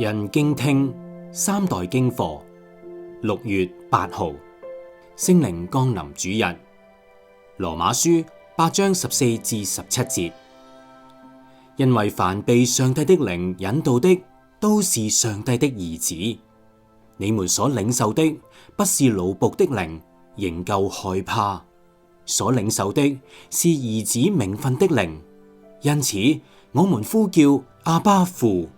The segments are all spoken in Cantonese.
人敬聽三代經課6月8號，聖靈降臨主日，羅馬書8章14至17節。因為凡被上帝的靈引導的，都是上帝的兒子。你們所領受的，不是奴僕的靈，仍舊害怕；所領受的，是兒子名分的靈。因此，我們呼叫阿爸父。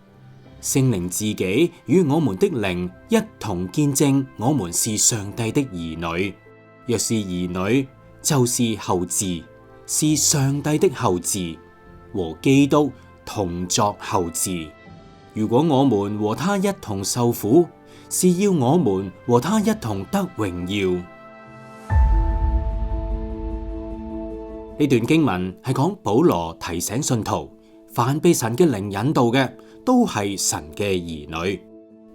聖靈自己與我們的靈一同見證，我們是上帝的兒女。若是兒女，就是後嗣，是上帝的後嗣，和基督同作後嗣。如果我們和他一同受苦，是要我們和他一同得榮耀。呢段經文係講保羅提醒信徒，凡被神嘅靈引導嘅，都係神嘅兒女。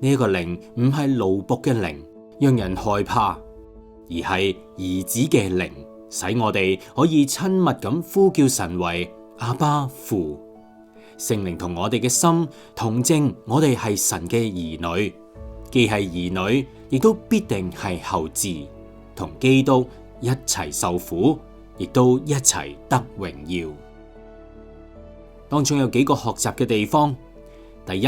呢個靈唔係奴僕嘅靈，讓人害怕，而係兒子嘅靈，使我哋可以親密咁呼叫神為阿爸父。聖靈同我哋嘅心同證，我哋係神嘅兒女，既係兒女，亦都必定係後嗣，同基督一齊受苦，亦都一齊得榮耀。當中有幾個學習嘅地方。第一，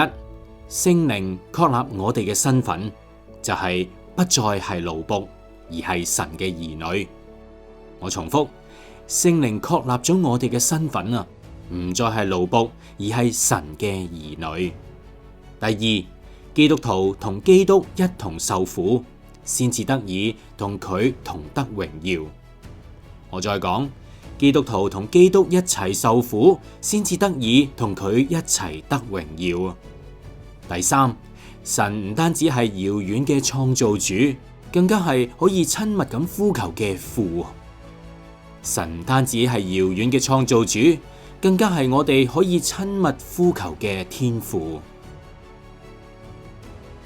聖靈確立我哋嘅身份，就係不再係奴僕，而係神嘅兒女。我重複，聖靈確立咗我哋嘅身份啊，唔再係奴僕，而係神嘅兒女。第二，基督徒同基督一同受苦，先至得以同佢同得榮耀。我再講，基督徒同基督一齊受苦，先至得以同佢一齊得榮耀。第三，神唔單止係遙遠嘅創造主，更加係可以親密咁呼求嘅父。神唔單止係遙遠嘅創造主，更加係我哋可以親密呼求嘅天父。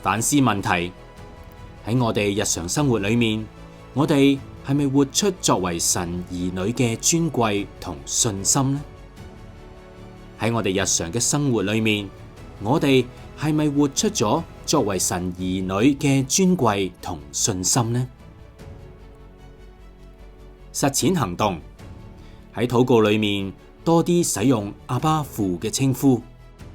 反思問題，喺我哋日常生活裏面，我哋係咪活出作為神兒女嘅尊貴同信心呢？喺我哋日常嘅生活裏面，我哋係咪活出咗作為神兒女嘅尊貴同信心呢？實踐行動，喺禱告裏面多啲使用阿爸父嘅稱呼，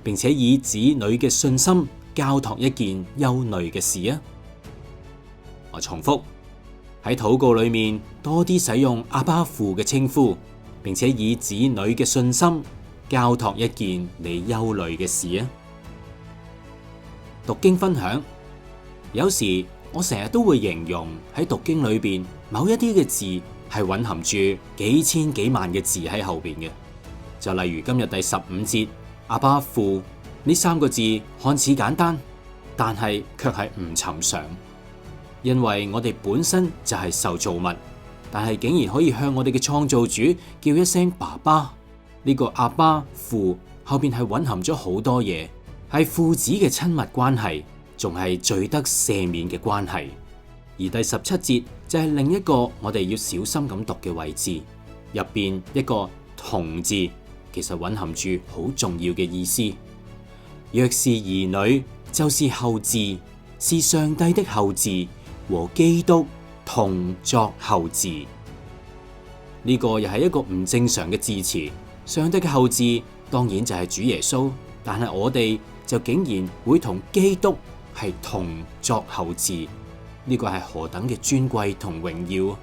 並且以子女嘅信心交託一件憂慮嘅事啊！我重複，喺禱告裏面多啲使用阿爸父嘅稱呼，並且以子女嘅信心交託一件你憂慮嘅事啊！讀經分享，有時我成日都會形容喺讀經裏邊某一啲嘅字係蘊含住幾千幾萬嘅字喺後邊嘅。就例如今日第15節阿爸父呢3個字看似簡單，但係卻係唔尋常，因為我哋本身就係受造物，但係竟然可以向我哋嘅創造主叫一聲爸爸。呢個阿爸父後邊係蘊含咗好多嘢，係父子嘅親密關係，仲係罪得赦免嘅關係。而第17節就係另一個我哋要小心咁讀嘅位置，入邊一個同字，其實蘊含住好重要嘅意思。若是兒女，就是後嗣，是上帝的後嗣，和基督同作後嗣。呢個又係一個唔正常嘅字詞。上帝嘅後嗣當然就係主耶穌，但係我哋就竟然會同基督係同作後嗣，呢個係何等嘅尊貴同榮耀！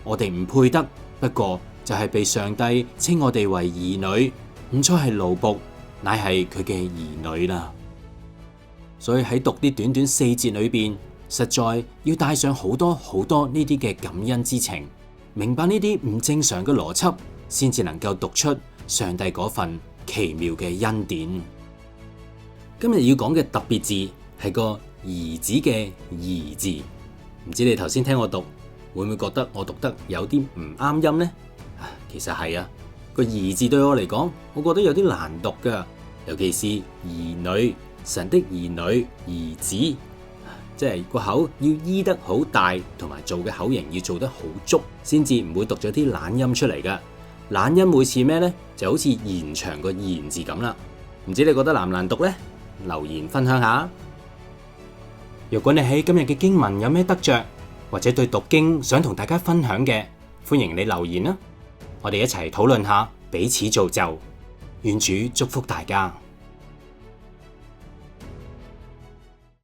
我哋唔配得，不過就係被上帝稱我哋為兒女，唔再係奴僕，乃係佢嘅兒女啦。所以喺讀啲短短4節裏邊，實在要帶上好多好多呢啲嘅感恩之情，明白呢啲唔正常嘅邏輯，先至能夠讀出上帝嗰份奇妙嘅恩典。今日要講嘅特別字係個兒子嘅兒字，唔知你頭先聽我讀，會唔會覺得我讀得有啲唔啱音呢？其實係啊，個兒字對我嚟講，我覺得有啲難讀噶，尤其是兒女，神的兒女，兒子，即係個口要醫得好大，同埋做嘅口型要做得好足，先至唔會讀咗啲懶音出嚟噶。懶音會似咩呢？就好似延長個言字咁啦。唔知你覺得難唔難讀呢？留言分享下。如果你喺今日嘅經文有咩得着，或者對讀經想同大家分享嘅，歡迎你留言啦，我哋一齊討論下，彼此造就。願主祝福大家。